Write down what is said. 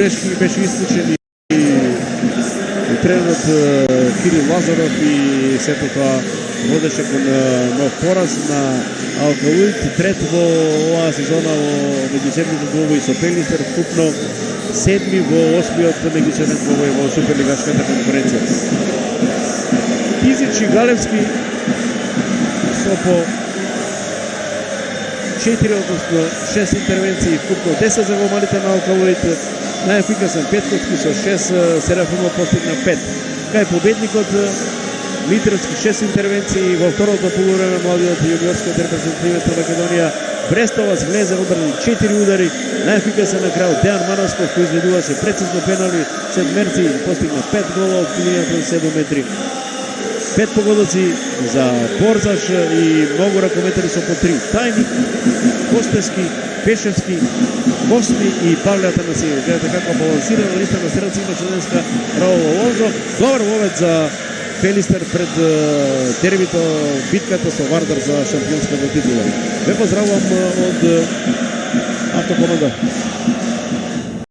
грешки беше исклучен и тренерот Кирил Лазаров и сето тоа водеше кон нов пораз на Алкалуит, трет во оваа сезона во меѓусебните двобои со Пелистер, вкупно седми во осмиот меѓусебен двобој во Суперлигашката конкуренција. Кизич и Галевски со по 4, односно 6 интервенции, вкупно 10 за голманите на Алкалуит. Најефикасен Петковски со 6, Серафимов постигна 5. Кај победникот Митровски 6 интервенции, во второто полувреме младиот јуниорскиот репрезентативец на Македонија Брестовац влезе одбрани 4 удари. Најефикасен на крајот Дејан Манасков, кој изведуваше прецизно пенали, седмерци, постигна 5 гола од линијата на 7 метри. 5 погодоци за Борзаш и многу ракометари со по 3. Тајник, Костевски, Пешевски, Косми и Павле Атанасиевич. Гледате како балансирана листа на стрелци имаше денеска Раул Алонзо. Добар ловец за Пелистер пред дербито, битката со Вардар за шампионската титула. Ве поздравувам од Автокоманда.